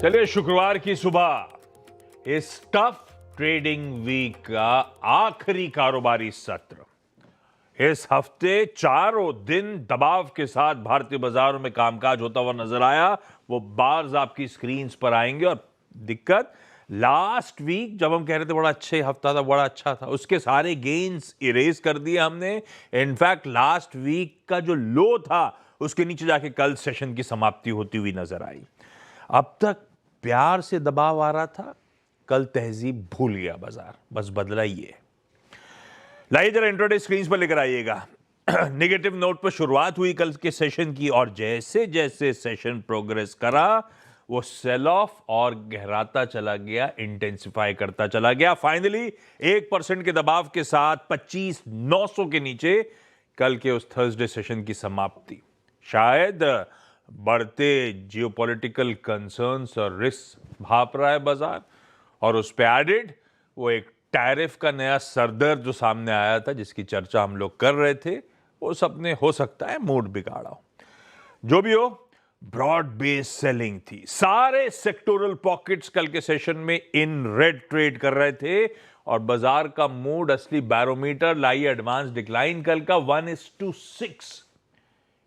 चलिए, शुक्रवार की सुबह इस टफ ट्रेडिंग वीक का आखिरी कारोबारी सत्र। इस हफ्ते चारों दिन दबाव के साथ भारतीय बाजारों में कामकाज होता हुआ नजर आया। वो बार्स आपकी स्क्रीन्स पर आएंगे। और दिक्कत, लास्ट वीक जब हम कह रहे थे बड़ा अच्छा हफ्ता था, बड़ा अच्छा था, उसके सारे गेन्स इरेज कर दिए हमने। इनफैक्ट लास्ट वीक का जो लो था उसके नीचे जाके कल सेशन की समाप्ति होती हुई नजर आई। अब तक प्यार से दबाव आ रहा था, कल तहजीब भूल गया बाजार, बस बदला ही है। लाइए जरा इंट्राडे स्क्रीन पर लेकर आइएगा। नेगेटिव नोट पर शुरुआत हुई कल के सेशन की, और जैसे जैसे सेशन प्रोग्रेस करा वो सेल ऑफ और गहराता चला गया, इंटेंसिफाई करता चला गया। फाइनली 1% के दबाव के साथ 25,900 के नीचे कल के उस थर्सडे सेशन की समाप्ति। शायद बढ़ते जियोपॉलिटिकल कंसर्न्स और रिस्क भाप रहा है बाजार, और उस पे एडेड वो एक टैरिफ का नया सरदर्द जो सामने आया था, जिसकी चर्चा हम लोग कर रहे थे, वो सबने हो सकता है मूड बिगाड़ा हो। जो भी हो, ब्रॉड बेस सेलिंग थी। सारे सेक्टोरल पॉकेट्स कल के सेशन में इन रेड ट्रेड कर रहे थे, और बाजार का मूड, असली बैरोमीटर, लाइए एडवांस डिक्लाइन कल का 1:6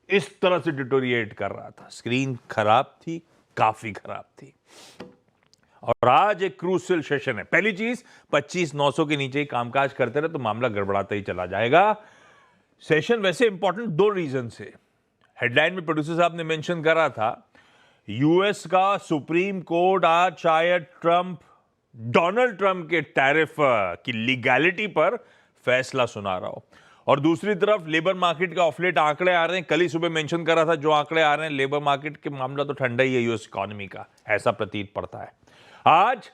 इस तरह से डिटोरिएट कर रहा था। स्क्रीन खराब थी, काफी खराब थी। और आज एक क्रूशियल सेशन है। पहली चीज, 25,900 के नीचे ही कामकाज करते रहे तो मामला गड़बड़ाता ही चला जाएगा। सेशन वैसे इंपॉर्टेंट दो रीजन से। हेडलाइन में प्रोड्यूसर साहब ने मेंशन करा था, यूएस का सुप्रीम कोर्ट आज शायद डोनाल्ड ट्रंप के टैरिफ की लीगैलिटी पर फैसला सुना रहा हो। और दूसरी तरफ लेबर मार्केट का ऑफलेट आंकड़े आ रहे हैं। कल ही सुबह मेंशन करा था, जो आंकड़े आ रहे हैं लेबर मार्केट के मामला तो ठंडा ही है यूएस इकोनॉमी का, ऐसा प्रतीत पड़ता है। आज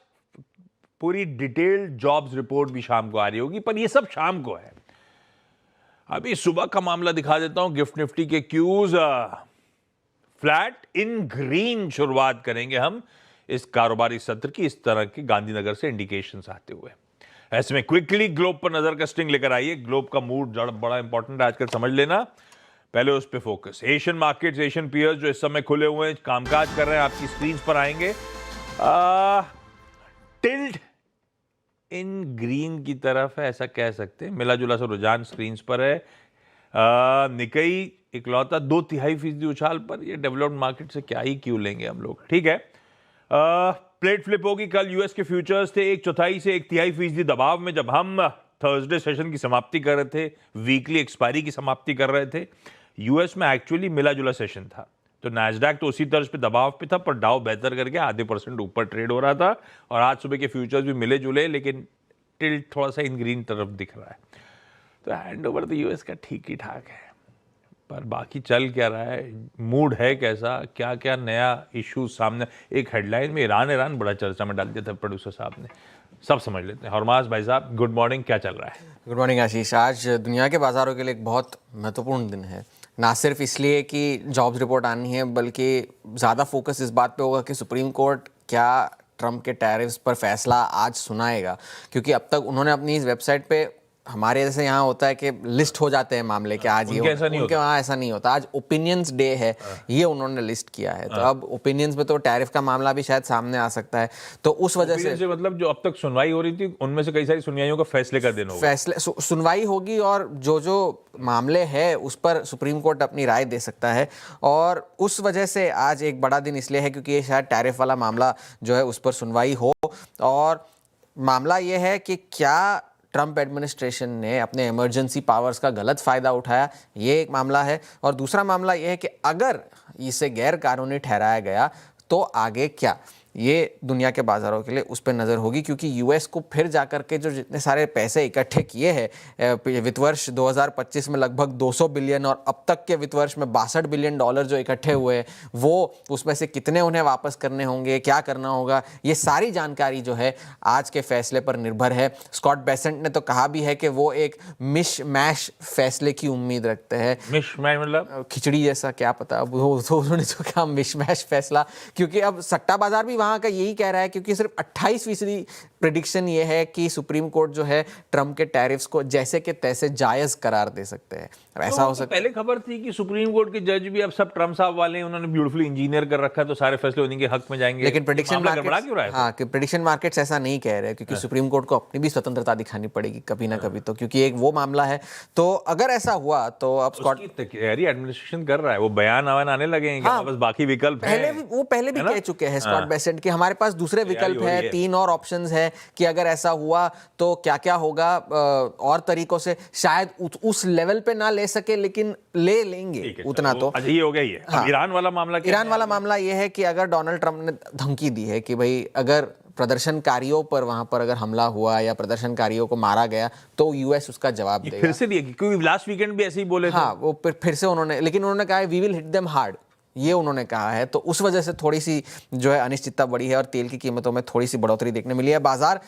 पूरी डिटेल्ड जॉब्स रिपोर्ट भी शाम को आ रही होगी, पर ये सब शाम को है। अभी सुबह का मामला दिखा देता हूं। गिफ्ट निफ्टी के क्यूज फ्लैट इन ग्रीन शुरुआत करेंगे हम इस कारोबारी सत्र की, इस तरह के गांधीनगर से इंडिकेशंस आते हुए। ऐसे में क्विकली ग्लोब पर नजर कास्टिंग लेकर आइए। ग्लोब का मूड बड़ा इंपॉर्टेंट है आजकल, समझ लेना। पहले उस पर focus. Asian markets, Asian peers जो इस समय खुले हुए हैं, कामकाज कर रहे हैं, आपकी स्क्रीन पर आएंगे। टिल्ट इन ग्रीन की तरफ है, ऐसा कह सकते हैं। मिला जुला सा रुझान स्क्रीन पर है। निकई इकलौता 2/3% उछाल पर। ये डेवलप्ड मार्केट से क्या ही क्यों लेंगे हम लोग, ठीक है। प्लेट फ्लिप होगी। कल यूएस के फ्यूचर्स थे 1/4 से 1/3% दबाव में, जब हम थर्सडे सेशन की समाप्ति कर रहे थे, वीकली एक्सपायरी की समाप्ति कर रहे थे। यूएस में एक्चुअली मिला जुला सेशन था, तो नैस्डैक तो उसी तर्ज पे दबाव पे था, पर डाउ बेहतर करके 0.5% ऊपर ट्रेड हो रहा था। और आज सुबह के फ्यूचर्स भी मिले जुले, लेकिन टिल्ट थोड़ा सा इन ग्रीन तरफ दिख रहा है। तो हैंड ओवर तो यूएस का ठीक ही ठाक है, पर बाकी चल क्या रहा है, मूड है कैसा, क्या क्या नया इशू सामने। एक हेडलाइन में ईरान बड़ा चर्चा में डाल दिया था प्रोड्यूसर साहब ने, सब समझ लेते हैं। हरमास भाई साहब, गुड मॉर्निंग, क्या चल रहा है? गुड मॉर्निंग आशीष। आज दुनिया के बाज़ारों के लिए एक बहुत महत्वपूर्ण दिन है, ना सिर्फ इसलिए कि जॉब्स रिपोर्ट आनी है, बल्कि ज़्यादा फोकस इस बात पे होगा कि सुप्रीम कोर्ट क्या ट्रंप के टैरिफ्स पर फैसला आज सुनाएगा। क्योंकि अब तक उन्होंने अपनी इस वेबसाइट पे, हमारे जैसे यहाँ होता है कि लिस्ट हो जाते हैं मामले कि आज ये, उनके वहाँ ऐसा नहीं होता। आज ओपिनियंस डे है, ये उन्होंने लिस्ट किया है। तो अब ओपिनियंस में तो टैरिफ का मामला भी शायद सामने आ सकता है। तो उस वजह से मतलब जो अब तक सुनवाई हो रही थी, उनमें से कई सारी सुनवाइयों का फैसले का दिन होगा। फैसले सुनवाई होगी, और जो मामले हैं उस पर सुप्रीम कोर्ट अपनी राय दे सकता है। और उस वजह से आज एक बड़ा दिन इसलिए है क्योंकि ये शायद टैरिफ वाला मामला जो है उस पर सुनवाई हो। और मामला ये है कि क्या ट्रंप एडमिनिस्ट्रेशन ने अपने इमरजेंसी पावर्स का गलत फ़ायदा उठाया, ये एक मामला है। और दूसरा मामला ये है कि अगर इसे गैर कानूनी ठहराया गया तो आगे क्या। ये दुनिया के बाज़ारों के लिए उस पर नज़र होगी, क्योंकि यूएस को फिर जाकर के जो जितने सारे पैसे इकट्ठे किए हैं वित्त वर्ष 2025 में लगभग 200 बिलियन, और अब तक के वित्त वर्ष में $62 बिलियन जो इकट्ठे हुए हैं, वो उसमें से कितने उन्हें वापस करने होंगे, क्या करना होगा, ये सारी जानकारी जो है आज के फैसले पर निर्भर है। स्कॉट बेसेंट ने तो कहा भी है कि वो एक मिश मैश फैसले की उम्मीद रखते हैं। मिश मैश मतलब खिचड़ी जैसा, क्या पता, अब उन्होंने तो कहा मिश मैश फैसला, क्योंकि अब सट्टा बाजार भी वहाँ का यही कह रहा है, क्योंकि सिर्फ 28% प्रेडिक्शन ये है कि सुप्रीम कोर्ट जो है ट्रंप के टैरिफ्स को जैसे के तैसे जायज़ करार दे सकते हैं। ऐसा हो सकता है। पहले खबर थी कि सुप्रीम कोर्ट के जज भी अब सब ट्रम्प साहब वाले हैं, उन्होंने ब्यूटीफुली इंजीनियर कर रखा है, तो सारे फैसले उन्हीं के हक में जाएंगे। लेकिन प्रेडिक्शन मामला गड़बड़ा क्यों रहा है? हाँ, कि प्रेडिक्शन मार्केट्स ऐसा नहीं कह रहे, क्योंकि सुप्रीम कोर्ट को अपनी भी स्वतंत्रता दिखानी पड़ेगी कभी ना कभी, तो क्योंकि एक वो मामला है। तो अगर ऐसा हुआ तो अब स्कॉट तैयारी एडमिनिस्ट्रेशन कर रहा है, वो बयान आने लगे हैं कि हाँ, बस बाकी विकल्प हैं। पहले भी कह चुके हैं स्कॉट बेसेंट कि हमारे पास दूसरे विकल्प है, 3 और ऑप्शंस है कि अगर ऐसा हुआ तो क्या क्या होगा, और तरीकों से शायद उस लेवल पे ना ले सके, लेकिन ले लेंगे उतना तो। अच्छा, ये हो गया। ये हाँ, ईरान वाला मामला क्या ईरान वाला मामला ये है कि अगर डोनाल्ड ट्रंप ने धमकी दी है कि भाई अगर प्रदर्शनकारियों पर वहां पर अगर हमला हुआ या प्रदर्शनकारियों को मारा गया तो यूएस उसका जवाब देगा। फिर से दिया, क्योंकि लास्ट वीकेंड भी ऐसे ही बोले थे। हाँ, वो फिर से उन्होंने, लेकिन उन्होंने कहा है we will hit them hard, ये उन्होंने कहा है। तो उस वजह से थोड़ी सी जो है अनिश्चितता बढ़ी है और तेल की कीमतों में थोड़ी सी बढ़ोतरी देखने मिली है। बाजार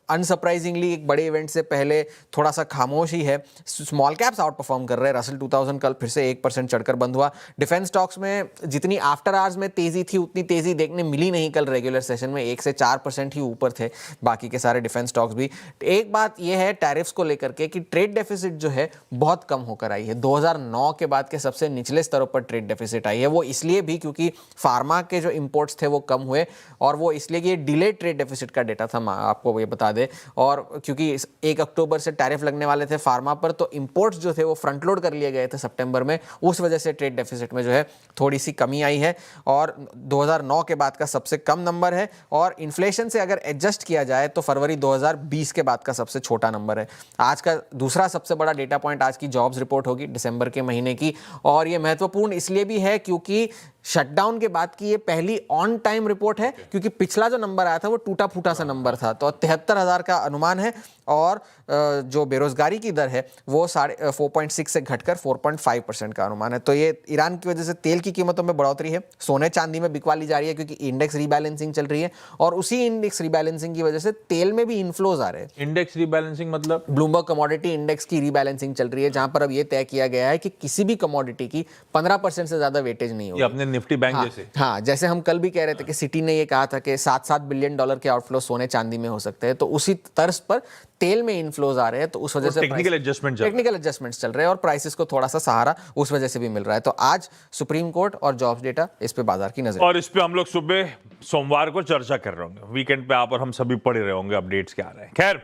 अनसरप्राइजिंगली एक बड़े इवेंट से पहले थोड़ा सा खामोश ही है। स्मॉल कैप्स आउट परफॉर्म कर रहे हैं। रसल 2000 कल फिर से 1% चढ़कर बंद हुआ। डिफेंस स्टॉक्स में जितनी आफ्टर आवर्स में तेजी थी उतनी तेजी देखने मिली नहीं कल रेगुलर सेशन में, 1 से 4% ही ऊपर थे बाकी के सारे डिफेंस स्टॉक्स भी। एक बात यह है टैरिफ्स को लेकर के कि ट्रेड डेफिसिट जो है बहुत कम होकर आई है। 2009 के बाद के सबसे निचले स्तरों पर ट्रेड डेफिसिट आई है। वो इसलिए भी क्योंकि फार्मा के जो इंपोर्ट्स थे वो कम हुए, और वो इसलिए कि ये डिलेड ट्रेड डेफिसिट का डेटा था, आपको ये बता दे। और क्योंकि 1 अक्टूबर से टैरिफ लगने वाले थे फार्मा पर, तो इंपोर्ट्स जो थे वो फ्रंट लोड कर लिए गए थे सितंबर में, उस वजह से ट्रेड डेफिसिट में जो है थोड़ी सी कमी आई है और 2009 के बाद का सबसे कम नंबर है। और इन्फ्लेशन से अगर एडजस्ट किया जाए तो फरवरी 2020 के बाद का सबसे छोटा नंबर है। आज का दूसरा सबसे बड़ा डेटा पॉइंट आज की जॉब्स रिपोर्ट होगी दिसंबर के महीने की, और ये महत्वपूर्ण इसलिए भी है क्योंकि शटडाउन के बाद की ये पहली ऑन टाइम रिपोर्ट है, क्योंकि पिछला जो नंबर आया था वो टूटा फूटा सा नंबर था। तो 73,000 का अनुमान है, और जो बेरोजगारी की दर है वो 4.6 से घटकर 4.5% का अनुमान है। तो ये ईरान की वजह से तेल की कीमतों में बढ़ोतरी है। सोने चांदी में बिकवाली जारी है क्योंकि इंडेक्स रीबैलेंसिंग चल रही है, और उसी इंडेक्स रीबैलेंसिंग की वजह से तेल में भी इनफ्लोज आ रहे हैं। इंडेक्स रीबैलेंसिंग मतलब ब्लूमबर्ग कमोडिटी इंडेक्स की रीबैलेंसिंग चल रही है, जहां पर अब ये तय किया गया है कि किसी भी कमोडिटी की 15% से ज्यादा वेटेज नहीं होगी। अपने निफ्टी बैंक जैसे। हाँ, जैसे हम कल भी कह रहे थे कि सिटी ने ये कहा था कि 7-7 बिलियन डॉलर के आउटफ्लो सोने चांदी में हो सकते हैं, तो उसी तर्ज पर तेल में इनफ्लोज आ रहे हैं। तो उस वजह से टेक्निकल एडजस्टमेंट्स चल रहे हैं और प्राइसेस को थोड़ा सा सहारा उस वजह से भी मिल रहा है। तो आज सुप्रीम कोर्ट और जॉब्स डेटा, इस पे बाजार की नजर, और इस पे हम लोग सुबह सोमवार को चर्चा कर रहे होंगे। वीकेंड पे आप और हम सभी पढ़े रहे होंगे अपडेट्स क्या आ रहे हैं। खैर,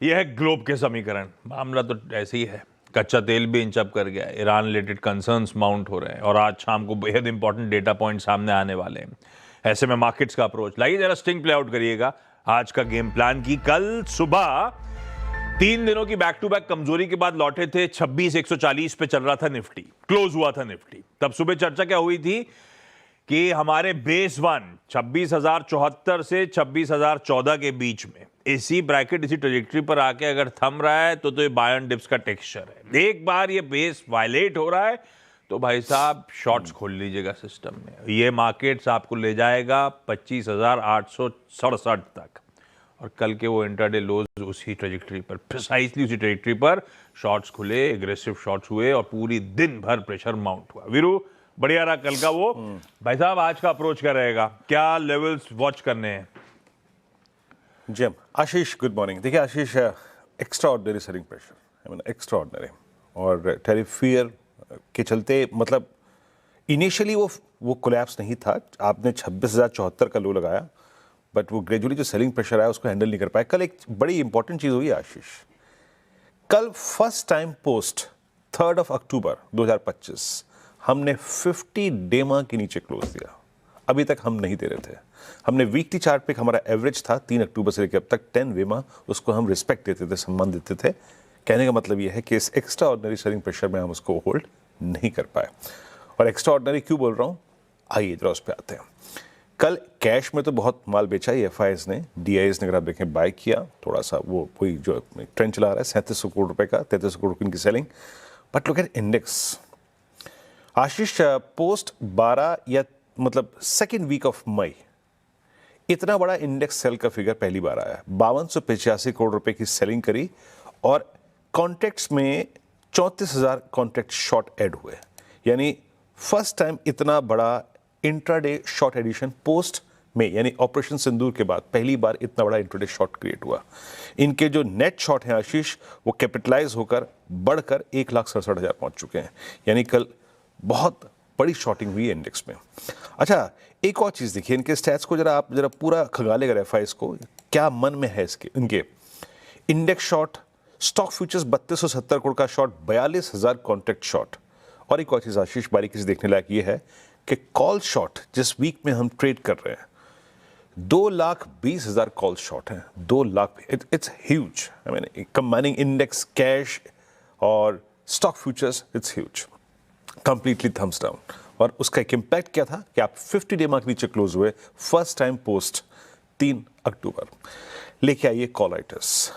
यह है ग्लोब के समीकरण। मामला तो ऐसे ही है, कच्चा तेल भी इंच अप कर गया है, ईरान रिलेटेड कंसर्न्स माउंट हो रहे हैं, और आज शाम को बेहद इंपॉर्टेंट डेटा पॉइंट सामने आने वाले हैं। ऐसे में मार्केट्स का अप्रोच, लाइए जरा स्टिंग प्ले आउट करिएगा आज का गेम प्लान की। कल सुबह 3 दिनों की बैक टू बैक कमजोरी के बाद लौटे थे 26,140 पे चल रहा था निफ्टी, क्लोज हुआ था निफ्टी। तब सुबह चर्चा क्या हुई थी कि हमारे बेस 1 26,074 से 26,014 के बीच में इसी ब्रैकेट, इसी ट्रेजेक्टरी पर आके अगर थम रहा है तो ये बाय एंड डिप्स का टेक्सचर है। एक बार ये बेस वायलेट हो रहा है तो भाई साहब शॉर्ट्स खोल लीजिएगा सिस्टम में। ये मार्केट्स आपको ले जाएगा 25,867 तक, और कल के वो इंट्राडे लोज उसी ट्रेजेक्टरी पर, प्रिसाइसली उसी ट्रेजेक्टरी पर शॉर्ट्स खुले, एग्रेसिव शॉर्ट्स हुए और पूरी दिन भर प्रेशर माउंट हुआ। वीरू, बढ़िया रहा कल का वो। भाई साहब, आज का अप्रोच क्या रहेगा, क्या लेवल्स वॉच करने हैं? जम आशीष, गुड मॉर्निंग। देखिए Ashish, extra ordinary selling pressure, I mean extra ordinary, और टैरिफ फियर के चलते मतलब इनिशियली वो कोलैप्स नहीं था। आपने 26,074 का लो लगाया, बट वो ग्रेजुअली जो सेलिंग प्रेशर आया उसको हैंडल नहीं कर पाया। कल एक बड़ी इंपॉर्टेंट चीज़ हुई आशीष, कल फर्स्ट टाइम पोस्ट 3 अक्टूबर 2025 हमने 50 डेमा के नीचे क्लोज दिया। अभी तक हम नहीं दे रहे थे। हमने वीकली चार्ट पे हमारा एवरेज था 3 अक्टूबर से लेकर अब तक 10 वेमा, उसको हम रिस्पेक्ट देते थे, सम्मान देते थे। कहने का मतलब यह है कि इस एक्स्ट्रा ऑर्डिनरी सेलिंग प्रेशर में हम उसको होल्ड नहीं कर पाए। और एक्स्ट्रा ऑर्डिनरी क्यों बोल रहा हूँ, आइए जरा उस पर आते हैं। कल कैश में तो बहुत माल बेचा ही एफआईएस ने, डीआईएस ने अगर आप देखें बाय किया, थोड़ा सा वो कोई जो ट्रेंड चला रहा है 3700 करोड़ रुपए का, 3300 करोड़ की selling. But look at index Ashish, post 12 या मतलब सेकेंड वीक ऑफ मई इतना बड़ा इंडेक्स सेल का फिगर पहली बार आया। 5285 करोड़ रुपए की सेलिंग करी और कॉन्ट्रैक्ट्स में 34,000 कॉन्ट्रैक्ट शॉर्ट ऐड हुए, यानी फर्स्ट टाइम इतना बड़ा इंट्राडे शॉर्ट एडिशन पोस्ट में यानी ऑपरेशन सिंदूर के बाद पहली बार इतना बड़ा इंट्राडे शॉर्ट क्रिएट हुआ। इनके जो नेट शॉर्ट हैं आशीष, वो कैपिटलाइज होकर बढ़कर 1,67,000 पहुंच चुके हैं, यानी कल बहुत बड़ी शॉर्टिंग हुई है इंडेक्स में। अच्छा, एक और चीज़ देखिए, इनके स्टैट्स को आप जरा पूरा खंगालेगा एफआईएस को, क्या मन में है इसके। इनके index short, stock futures 3270 crore का शॉर्ट, 42,000 कॉन्ट्रैक्ट शॉर्ट। और एक और चीज़ आशीष बारीकी से देखने लायक ये है कि कॉल शॉर्ट जिस वीक में हम ट्रेड कर रहे हैं, 2,20,000 कॉल शॉर्ट हैं। 2 lakh, it's huge. I mean combining index, cash और stock futures, it's huge, completely thumbs down. और उसका एक इम्पैक्ट क्या था कि आप 50 डे मार्क नीचे क्लोज हुए, फर्स्ट टाइम पोस्ट 3 अक्टूबर। लेके आइए कॉलाइटस,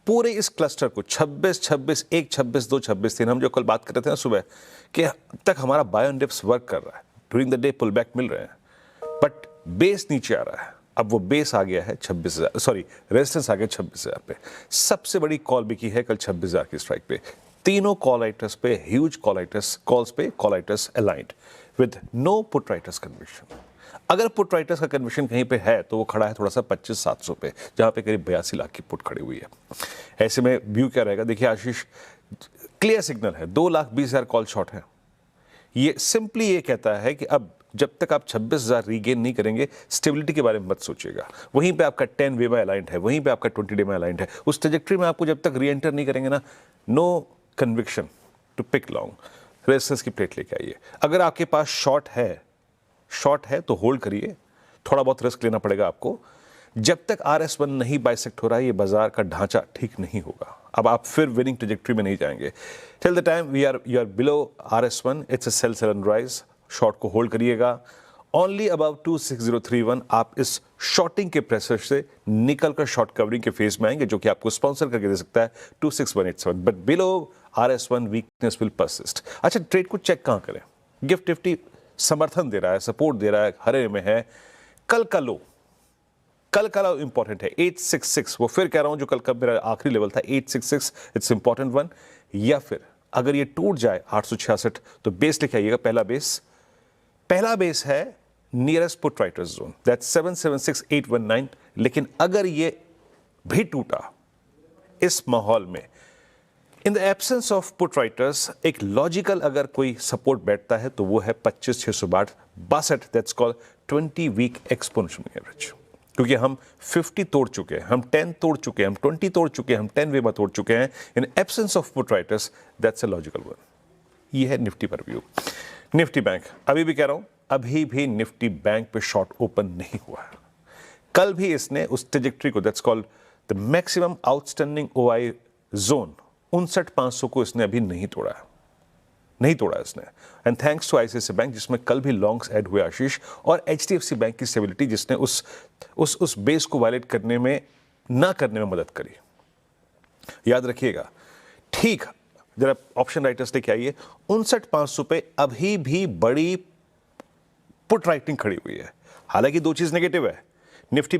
पूरे इस क्लस्टर को 26, 26, 1, 26, 2, 26, 3, हम जो कल बात कर रहे थे ना सुबह कि अब तक हमारा बायो इंडेक्स वर्क कर रहा है, during the day pull back मिल रहे हैं, बट बेस नीचे आ रहा है। अब वो बेस आ गया है 26,000, सॉरी रेजिस्टेंस आ गया 26,000 पे। सबसे बड़ी कॉल बिकी है कल 26,000 की स्ट्राइक पे। तीनों कॉल राइटर्स पे ह्यूज कॉल राइटर्स, कॉल्स पे call writers aligned with know put writers conviction. अगर पुट राइटर्स का कन्विक्शन कहीं पे है तो वो खड़ा है थोड़ा सा 25,700 पे, जहां पे करीब 82 लाख की पुट खड़ी हुई है। ऐसे में व्यू क्या रहेगा? देखिए आशीष, क्लियर सिग्नल है, 2,20,000 कॉल शॉर्ट है। ये सिंपली ये कहता है कि अब जब तक आप 26,000 रीगेन नहीं करेंगे, स्टेबिलिटी के बारे में मत सोचिएगा। वहीं पे आपका 10 वे में अलाइंड है, वहीं पे आपका 20 डे में अलाइंड है। उस ट्रेजेक्ट्री में आपको जब तक री एंटर नहीं करेंगे ना, no conviction to pick long. Resistance की प्लेट लेके आइए। अगर आपके पास शॉर्ट है तो होल्ड करिए, थोड़ा बहुत रिस्क लेना पड़ेगा आपको। जब तक RS1 नहीं बाइसेक्ट हो रहा है, ये बाजार का ढांचा ठीक नहीं होगा। अब आप फिर विनिंग ट्रेजेक्ट्री में नहीं जाएंगे। Till the time you are below RS1, it's a sell and rise. Short को होल्ड करिएगा। ओनली अबाउ 26031 आप इस शॉर्टिंग के प्रेशर से निकलकर शॉर्ट कवरिंग के फेज में आएंगे, जो कि आपको स्पॉन्सर करके दे सकता है 26187, but below RS1 weakness will persist. अच्छा, ट्रेड को चेक कहां करें? गिफ्ट निफ्टी समर्थन दे रहा है, सपोर्ट दे रहा है, हरे में है। कल का लो इंपॉर्टेंट है 866। वो फिर कह रहा हूं, जो कल का मेरा आखिरी लेवल था 866, इट्स इंपॉर्टेंट वन। या फिर अगर ये टूट जाए 866, तो बेस लेके आइएगा। पहला बेस है nearest put writers zone, that's 776819। लेकिन अगर ये भी टूटा इस माहौल में, in the absence of put writers, एक लॉजिकल अगर कोई सपोर्ट बैठता है तो वो है 25,662 बासठ, that's called 20 week exponential average. क्योंकि हम 50 तोड़ चुके हैं, हम 10 तोड़ चुके हैं, हम 20 तोड़ चुके हैं, हम 10 वे में तोड़ चुके हैं। In absence of put writers, that's a logical one. ये है निफ्टी पर व्यू। निफ्टी बैंक, अभी भी कह रहा हूं, अभी भी निफ्टी बैंक पे शॉर्ट ओपन नहीं हुआ है। कल भी इसने उस ट्रेजेक्ट्री को, that's called the maximum outstanding OI zone 59,500 को इसने अभी नहीं तोड़ा इसने। And thanks to ICICI bank, जिसमें कल भी लॉन्ग्स ऐड हुए आशीष, और HDFC बैंक की स्टेबिलिटी, जिसने उस बेस को वायलेट करने में मदद करी। याद रखिएगा। ठीक, जरा ऑप्शन राइटर्स लेके आइए। 59,500 पे अभी भी बड़ी पुट राइटिंग खड़ी हुई है। हालांकि दो चीज नेगेटिव है। निफ्टी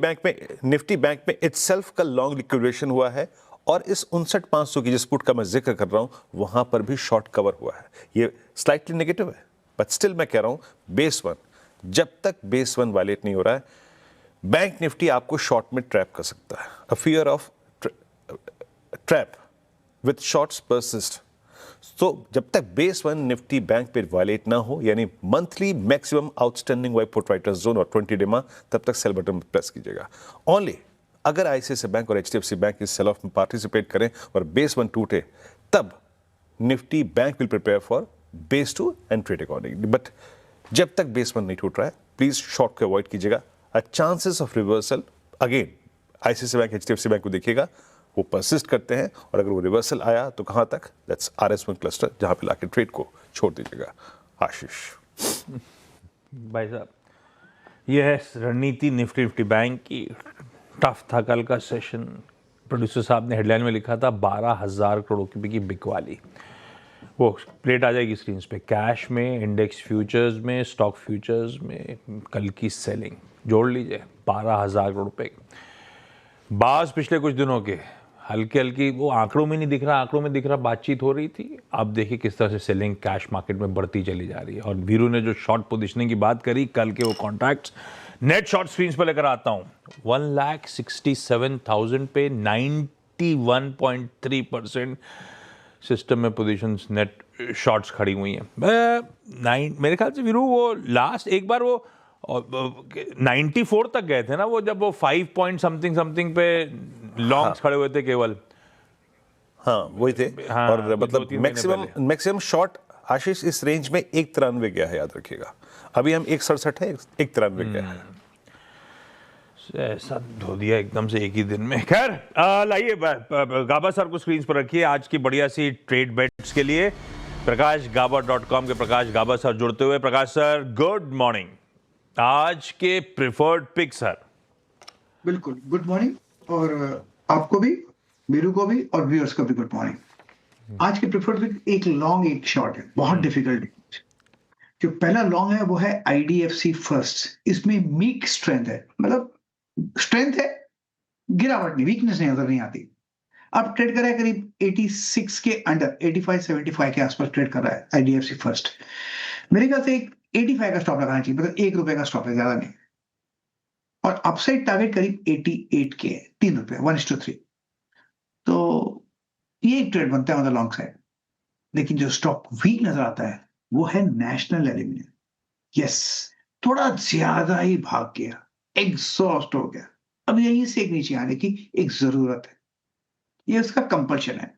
बैंक में इटसेल्फ का लॉन्ग लिक्विडेशन हुआ है, और इस 59,500 की जिस पुट का मैं जिक्र कर रहा हूं, वहां पर भी शॉर्ट कवर हुआ है। ये स्लाइटली नेगेटिव है, बट स्टिल मैं कह रहा हूं बेस वन, जब तक बेस वन वायलेट नहीं हो रहा है, बैंक निफ्टी आपको शॉर्ट में ट्रैप कर सकता है। A fear of trap with shorts persist. तो जब तक बेस वन निफ्टी बैंक पे वायलेट ना हो, यानी monthly maximum outstanding y put writers zone और 20 डे में, तब तक सेल बटन प्रेस कीजिएगा। ओनली अगर ICICI बैंक और HDFC बैंक इस सेल ऑफ में पार्टिसिपेट करें और बेस वन टूटे, तब Nifty bank will prepare for base two and trade accordingly. But जब तक बेस वन नहीं टूट रहा है, प्लीज शॉर्ट को अवॉइड कीजिएगा। Chances of reversal, again ICICI bank, HDFC bank को देखिएगा, वो परसिस्ट करते हैं, और अगर वो रिवर्सल आया तो कहां तक? दैट्स RS1 क्लस्टर, जहां पे लाके ट्रेड को छोड़ दीजिएगा। आशीष भाई साहब, ये है रणनीति निफ्टी बैंक की। टफ था कल का सेशन। प्रोड्यूसर साहब ने हेडलाइन में लिखा था 12,000 करोड़ की बिकी बिकवाली। वो प्लेट आ जाएगी स्क्रीन पे। कैश में, इंडेक्स फ्यूचर्स में, स्टॉक फ्यूचर्स में कल की सेलिंग जोड़ लीजिए 12,000 करोड़ रुपए। बाज पिछले कुछ दिनों के हल्की वो आंकड़ों में नहीं दिख रहा, आंकड़ों में दिख रहा, बातचीत हो रही थी। अब देखिए किस तरह से सेलिंग कैश मार्केट में बढ़ती चली जा रही है। और वीरू ने जो शॉर्ट पोजिशनिंग की बात करी, कल के वो कॉन्ट्रैक्ट्स नेट शॉर्ट स्क्रीन पर लेकर आता हूं 1,67,000 पे 91.3% सिस्टम में पोजीशंस नेट शॉर्ट्स खड़ी हुई हैं। मेरे ख्याल से वीरू वो लास्ट एक बार वो 94 तक गए थे ना, वो जब वो 5 पॉइंट समथिंग पे लॉन्ग्स खड़े हुए थे केवल। हाँ वही थे। हाँ, और कुछ मतलब 2-3 महीने मैक्सिमम शॉट आशीष इस रेंज में 193 गया है, याद रखिएगा। अभी हम 167 है, 193 गया है। ऐसा धो दिया एकदम से एक ही दिन में। खैर लाइए गाबा सर को स्क्रीन पर रखिए आज की बढ़िया सी ट्रेड बेट्स के लिए। प्रकाशगाबा.com के प्रकाश गाबा सर जुड़ते हुए। प्रकाश सर गुड मॉर्निंग। आज के प्रिफर्ड पिक सर। बिल्कुल गुड मॉर्निंग, और आपको भी, वीरू को भी और व्यूअर्स को भी गुड मॉर्निंग। आज के प्रिफर्ड पिक एक लॉन्ग एक शॉर्ट है, बहुत डिफिकल्ट। जो पहला लॉन्ग है वो है आईडीएफसी फर्स्ट। इसमें मीक स्ट्रेंथ है, मतलब स्ट्रेंथ है, गिरावट नहीं, वीकनेस नहीं, नजर नहीं आती। अब ट्रेड कर रहा है करीब 86 के अंडर, 85-75 के आसपास ट्रेड कर रहा है आईडीएफसी फर्स्ट। मेरे ख्याल से 85 का स्टॉप लगाना चाहिए, मतलब ₹1 का स्टॉप है, ज्यादा नहीं। और अपसाइड टारगेट करीब 88 के है, ₹3, 1:3। तो ये एक ट्रेड बनता है ऑन द लॉन्ग साइड। लेकिन जो स्टॉक वीक नजर आता है वो है नेशनल एल्यूमिनियम। यस, थोड़ा ज्यादा ही भाग गया, एग्जॉस्ट हो गया। अब यहीं से एक नीचे आने की एक जरूरत है, ये उसका कंपल्शन है।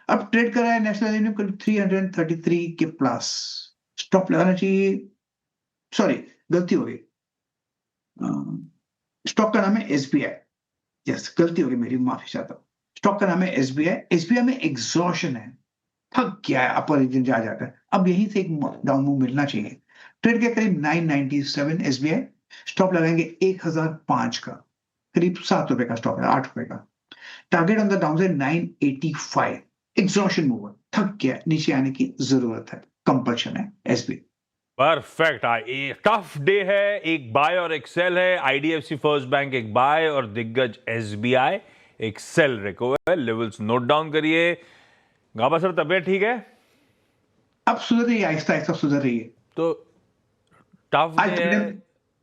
अब ट्रेड कर रहा है नेशनल एल्यूमिनियम करीब 333 के प्लस। स्टॉप लगाना चाहिए, सॉरी गलती हो गई, स्टॉक का नाम है एसबीआई। यस, गलती हो गई मेरी, माफी चाहता हूं। स्टॉक का नाम है एसबीआई। एसबीआई में एग्जॉशन है, थक गया है अपर रीजन जा जाकर। अब यहीं से एक डाउन मूव मिलना चाहिए। ट्रेड के करीब 997 एसबीआई। स्टॉप लगाएंगे 1005 का, करीब ₹7 का स्टॉप है, ₹8 का। Target on the down side 985। Exhaustion move, थक गया, नीचे आने की जरूरत है, कंपल्शन है एसबीआई। परफेक्ट। टफ डे है, एक बाय और एक सेल है। आईडीएफसी फर्स्ट बैंक एक बाय और दिग्गज एसबीआई एक सेल रेको है। लेवल्स नोट डाउन करिए। गाबा सर तबियत ठीक है? अब सुधर रही है, आहिस्ता आहिस्ता सुधर रही है। तो टफ आज डे है।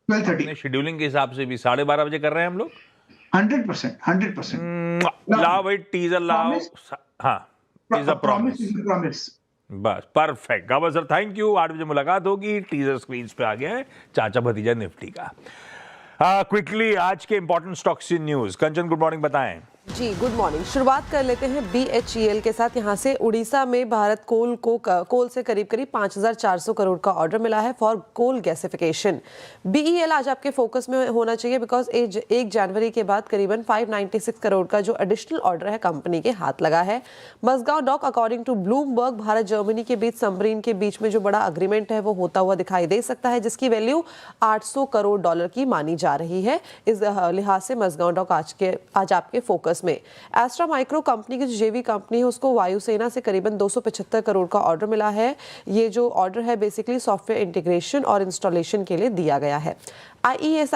12:30 अपने शेड्यूलिंग के हिसाब से भी 12:30 बजे कर रहे हैं हम लोग। 100%। लाओ भाई टीजर लाओ। Promise? हाँ, टीजर प्रॉमिस। प्रॉमिस। बस perfect. Gaba sir thank you. 8 बजे मुलाकात होगी। टीजर स्क्रीन पे आ गया है चाचा भतीजा निफ्टी का। क्विकली आज के important stocks in news. Kanchan good morning बताएं। जी गुड मॉर्निंग। शुरुआत कर लेते हैं BHEL के साथ। यहाँ से उड़ीसा में भारत कोल से करीब 5,400 करोड़ का ऑर्डर मिला है फॉर कोल गैसिफिकेशन। BEL आज आपके फोकस में होना चाहिए बिकॉज 1 जनवरी के बाद करीबन 596 करोड़ का जो एडिशनल ऑर्डर है कंपनी के हाथ लगा है। Mazagon dock according to Bloomberg Bharat Germany के बीच सबमरीन के बीच में जो बड़ा अग्रीमेंट है वो होता हुआ दिखाई दे सकता है, जिसकी वैल्यू $800 करोड़ की मानी जा रही है। इस लिहाज से मस्गांव डॉक आज आपके फोकस में। एस्ट्रा माइक्रो कंपनी की जो जेवी कंपनी है उसको वायुसेना से करीबन 275 करोड़ का ऑर्डर मिला है। ये जो ऑर्डर है बेसिकली सॉफ्टवेयर इंटीग्रेशन और इंस्टॉलेशन के लिए दिया गया है। IES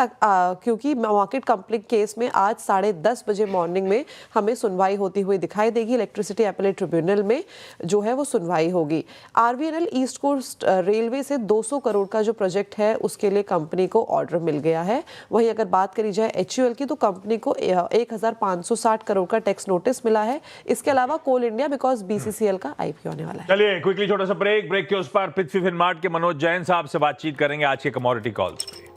क्योंकि मार्केट कंप्लीट केस में आज 10:30 बजे मॉर्निंग में हमें सुनवाई होती हुई दिखाई देगी। इलेक्ट्रिसिटी एपेलेट ट्रिब्यूनल में जो है वो सुनवाई होगी। RVNL ईस्ट कोस्ट रेलवे से 200 करोड़ का जो प्रोजेक्ट है उसके लिए कंपनी को ऑर्डर मिल गया है। वहीं अगर बात करी जाए HUL की तो कंपनी को 1,560 करोड़ का टैक्स नोटिस मिला है। इसके अलावा कोल इंडिया बिकॉज BCCL का IPO होने वाला है। चलिए क्विकली छोटा सा ब्रेक के उस पर पृथ्वी फिनमार्ट के मनोज जैन साहब से बातचीत करेंगे आज के कमोडिटी कॉल्स पे।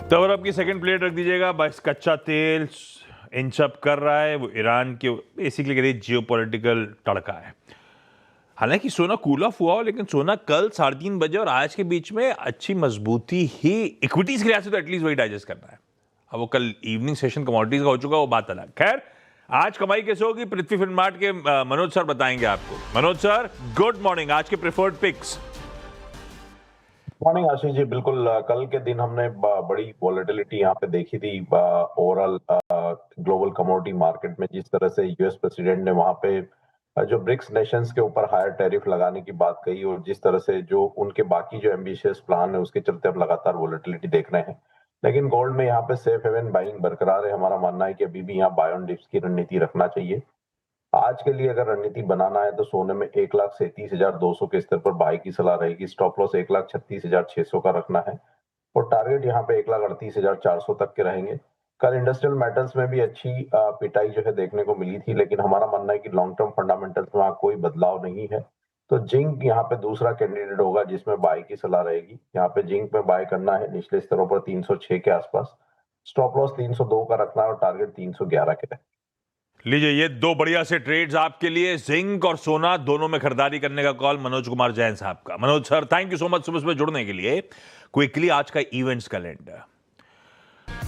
तो और आपकी सेकंड प्लेट रख दीजिएगा। बस कच्चा तेल इंचअप कर रहा है, वो ईरान के बेसिकली कह रही जियोपॉलिटिकल तड़का है। हालांकि सोना कूल ऑफ हुआ हो, लेकिन सोना कल 3:30 बजे और आज के बीच में अच्छी मजबूती ही इक्विटीज के लिहाज से तो एटलीस्ट वही डाइजेस्ट करना है। अब वो कल इवनिंग सेशन कमोडिटीज का हो चुका, वो बात अलग। खैर आज कमाई कैसे होगी पृथ्वी फिनमार्ट के मनोज सर बताएंगे आपको। Manoj sir good morning. आज के preferred pics. Morning Ashish ji. बिल्कुल कल के दिन हमने बड़ी वॉलेटिलिटी यहाँ पे देखी थी ओवरऑल ग्लोबल कमोडिटी मार्केट में। जिस तरह से यूएस प्रेसिडेंट ने वहां पे जो ब्रिक्स नेशंस के ऊपर हायर टैरिफ लगाने की बात कही और जिस तरह से जो उनके बाकी जो एम्बिशियस प्लान है उसके चलते अब लगातार वोलेटिलिटी देख रहे हैं। लेकिन गोल्ड में यहाँ पे सेफ हेवन बाइंग बरकरार है। हमारा मानना है कि अभी भी यहाँ बाय ऑन डिप्स की रणनीति रखना चाहिए। आज के लिए अगर रणनीति बनाना है तो सोने में 1,37,200 के स्तर पर बाय की सलाह रहेगी। स्टॉप लॉस 1,36,600 का रखना है और टारगेट यहाँ पे 1,38,400 तक के रहेंगे। कल इंडस्ट्रियल मेटल्स में भी अच्छी पिटाई जो है देखने को मिली थी, लेकिन हमारा मानना है कि लॉन्ग टर्म फंडामेंटल्स में वहाँ कोई बदलाव नहीं है। तो जिंक यहाँ पे दूसरा कैंडिडेट होगा जिसमें बाय की सलाह रहेगी। यहाँ पे जिंक में बाय करना है निचले स्तरों पर 306 के आसपास। स्टॉप लॉस 302 का रखना है और टारगेट 311 के है। लीजिए, ये दो बढ़िया से ट्रेड्स आपके लिए, जिंक और सोना दोनों में खरीदारी करने का कॉल मनोज कुमार जैन साहब का। Manoj sir, thank you so much सुबह सुबह जुड़ने के लिए। क्विकली आज का इवेंट्स कैलेंडर।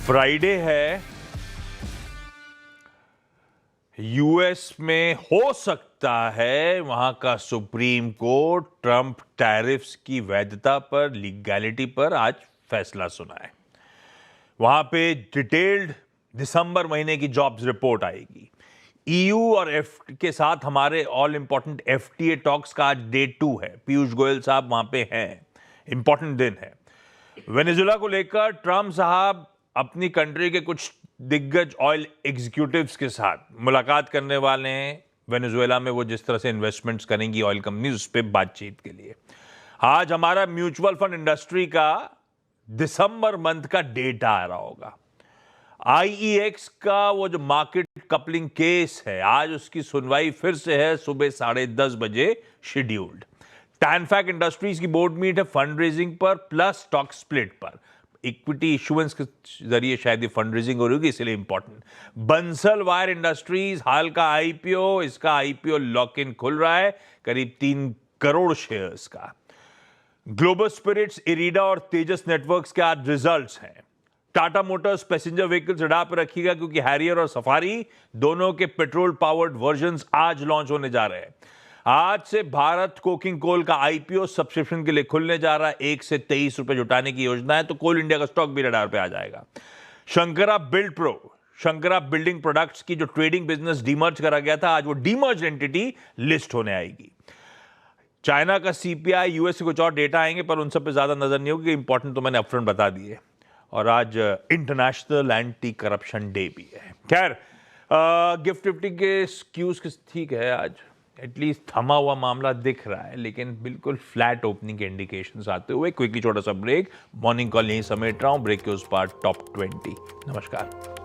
फ्राइडे है, यूएस में हो सकता है वहां का सुप्रीम कोर्ट ट्रंप टैरिफ्स की वैधता पर, लीगैलिटी पर आज फैसला सुनाए। वहां पे डिटेल्ड दिसंबर महीने की जॉब्स रिपोर्ट आएगी। ईयू और एफ के साथ हमारे ऑल इंपॉर्टेंट एफटीए टॉक्स का आज डे 2 है। पीयूष गोयल साहब वहां पे हैं, इंपॉर्टेंट दिन है। वेनेजुएला को लेकर ट्रंप साहब अपनी कंट्री के कुछ दिग्गज ऑयल एग्जीक्यूटिव्स के साथ मुलाकात करने वाले हैं। वेनेजुएला में वो जिस तरह से इन्वेस्टमेंट्स करेंगी ऑयल कंपनीज, उस पर बातचीत के लिए आज हमारा म्यूचुअल फंड इंडस्ट्री का दिसंबर मंथ का डेटा आ रहा होगा। आईईएक्स का वो जो मार्केट कपलिंग केस है, आज उसकी सुनवाई फिर से है सुबह 10:30 बजे शेड्यूल्ड। टैनफैक इंडस्ट्रीज की बोर्ड मीट है फंड रेजिंग पर प्लस स्टॉक स्प्लिट पर। इक्विटी इशुएंस के जरिए शायद ये फंड रेजिंग हो रही होगी, इसलिए इंपॉर्टेंट। बंसल वायर इंडस्ट्रीज हाल का आईपीओ, इसका आईपीओ लॉक इन खुल रहा है करीब 3 करोड़ शेयर्स का। ग्लोबल स्पिरिट्स, इरिडा और तेजस नेटवर्क्स के आज रिजल्ट्स हैं। Tata Motors passenger vehicles radar पर रखिएगा क्योंकि हैरियर और सफारी दोनों के पेट्रोल पावर्ड वर्जन्स आज लॉन्च होने जा रहे हैं। आज से भारत कोकिंग कोल का आईपीओ सब्सक्रिप्शन के लिए खुलने जा रहा है। 1 से 23 रुपए जुटाने की योजना है, तो कोल इंडिया का स्टॉक भी रडार पे आ जाएगा। Shankara build pro, Shankara building products की जो ट्रेडिंग बिजनेस डीमर्ज करा गया था, आज वो डीमर्ज एंटिटी लिस्ट होने आएगी। चाइना का सीपीआई, यूएस से कुछ और डेटा आएंगे पर उन सब पे ज्यादा नजर नहीं होगी, इंपॉर्टेंट तो मैंने अपफ्रंट बता दिए। और आज इंटरनेशनल एंटी करप्शन डे भी है। खैर, गिफ्ट निफ्टी के स्क्यूज ठीक है, आज एटलीस्ट थमा हुआ मामला दिख रहा है, लेकिन बिल्कुल फ्लैट ओपनिंग के इंडिकेशंस आते हुए क्विकली छोटा सा ब्रेक। मॉर्निंग कॉल यहीं समेट रहा हूं, ब्रेक के उस पार टॉप 20। नमस्कार।